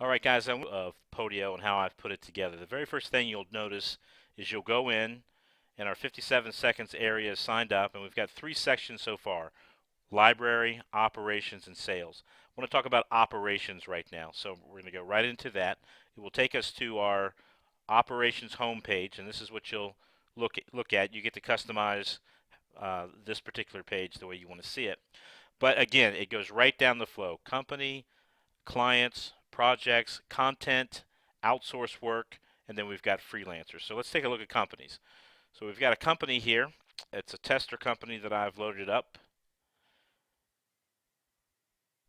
Alright guys, I'm of Podio and how I've put it together. The very first thing you'll notice is you'll go in and our 57 seconds area is signed up, and we've got 3 sections so far: library, operations, and sales. I want to talk about operations right now, so we're going to go right into that. It will take us to our operations homepage, and this is what you'll look at. You get to customize this particular page the way you want to see it. But again, it goes right down the flow: company, clients, projects, content, outsource work, and then we've got freelancers. So let's take a look at companies. So we've got a company here. It's a tester company that I've loaded up.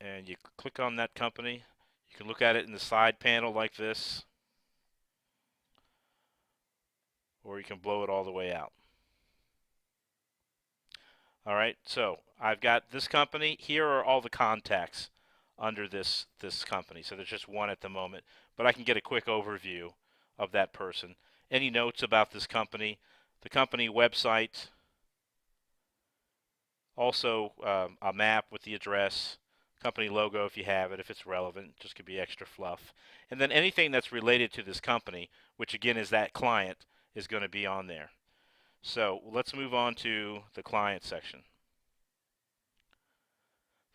And you click on that company. You can look at it in the side panel like this, or you can blow it all the way out. All right, so I've got this company. Here are all the contacts under this company. So there's just one at the moment, but I can get a quick overview of that person. Any notes about this company, the company website, also a map with the address, company logo if you have it, if it's relevant, just could be extra fluff. And then anything that's related to this company, which again is that client, is going to be on there. So let's move on to the client section.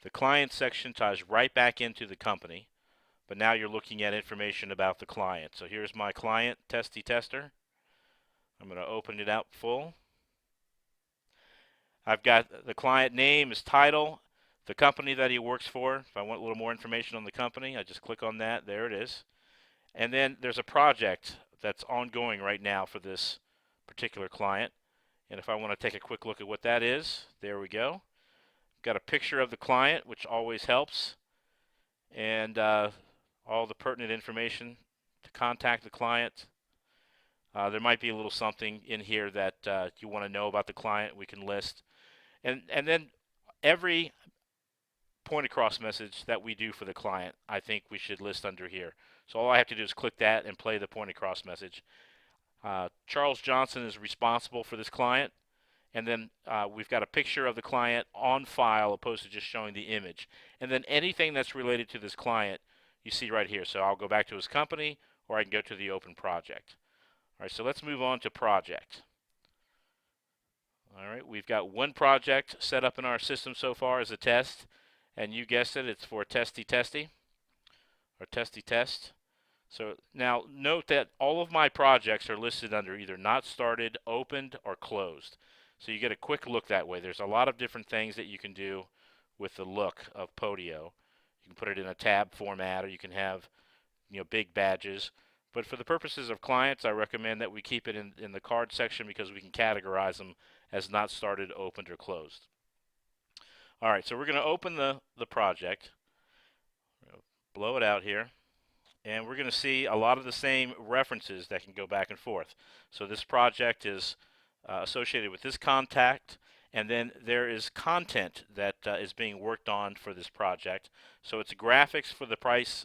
The client section ties right back into the company, but now you're looking at information about the client. So here's my client, Testy Tester. I'm going to open it out full. I've got the client name, his title, the company that he works for. If I want a little more information on the company, I just click on that. There it is. And then there's a project that's ongoing right now for this particular client. And if I want to take a quick look at what that is, there we go. Got a picture of the client, which always helps, and all the pertinent information to contact the client. There might be a little something in here that you want to know about the client. We can list, and then every point across message that we do for the client, I think we should list under here. So all I have to do is click that and play the point across message. Charles Johnson is responsible for this client. And then we've got a picture of the client on file opposed to just showing the image. And then anything that's related to this client you see right here. So I'll go back to his company, or I can go to the open project. All right, so let's move on to project. All right, we've got one project set up in our system so far as a test. And you guessed it, it's for Testy Testy, or Testy Test. So now note that all of my projects are listed under either not started, opened, or closed. So you get a quick look that way. There's a lot of different things that you can do with the look of Podio. You can put it in a tab format, or you can have, big badges. But for the purposes of clients, I recommend that we keep it in the card section because we can categorize them as not started, opened, or closed. All right, so we're going to open the project. Blow it out here. And we're going to see a lot of the same references that can go back and forth. So this project is associated with this contact, and then there is content that is being worked on for this project. So it's graphics for the price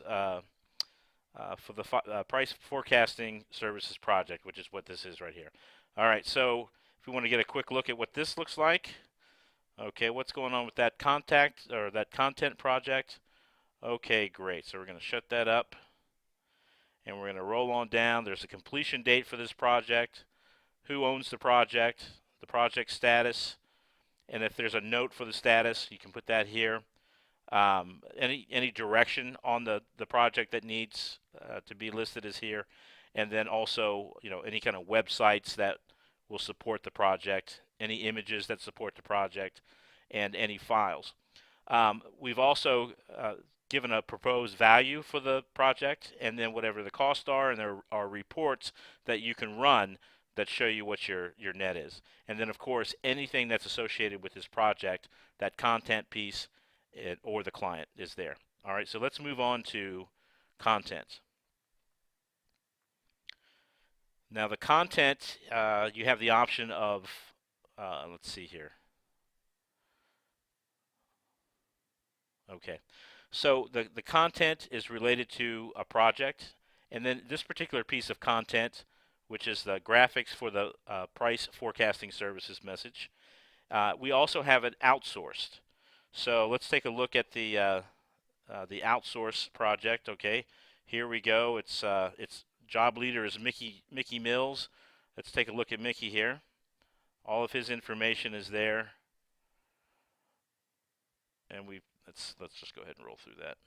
price forecasting services project, which is what this is right here. All right, so if we want to get a quick look at what this looks like, okay, what's going on with that contact or that content project? Okay, great. So we're going to shut that up. And we're going to roll on down. There's a completion date for this project, who owns the project status, and if there's a note for the status, you can put that here. Any direction on the project that needs to be listed is here, and then also any kind of websites that will support the project, any images that support the project, and any files. We've also given a proposed value for the project, and then whatever the costs are, and there are reports that you can run that show you what your net is. And then of course anything that's associated with this project, that content piece or the client is there. All right, so let's move on to content. Now the content, you have the option of, let's see here. Okay. So the content is related to a project, and then this particular piece of content, which is the graphics for the price forecasting services message, we also have it outsourced. So let's take a look at the outsource project. Okay, Here we go. It's job leader is Mickey Mills. Let's take a look at Mickey here. All of his information is there, and let's just go ahead and roll through that.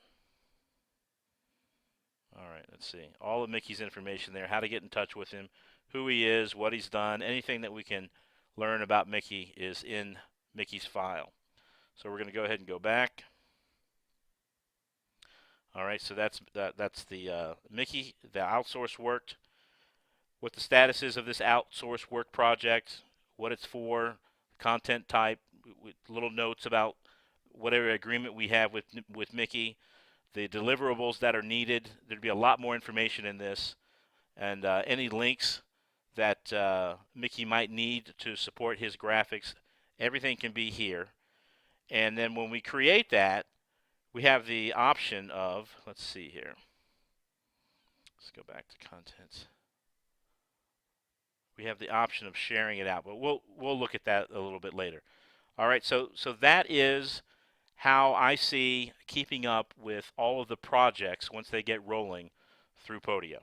All right, let's see. All of Mickey's information there, how to get in touch with him, who he is, what he's done, anything that we can learn about Mickey is in Mickey's file. So we're going to go ahead and go back. All right, so that's the Mickey, the outsource work, what the status is of this outsource work project, what it's for, content type, with little notes about whatever agreement we have with Mickey, the deliverables that are needed. There'd be a lot more information in this, and any links that Mickey might need to support his graphics. Everything can be here. And then when we create that, we have the option of, let's see here. Let's go back to content. We have the option of sharing it out, but we'll look at that a little bit later. All right, so that is how I see keeping up with all of the projects once they get rolling through Podio.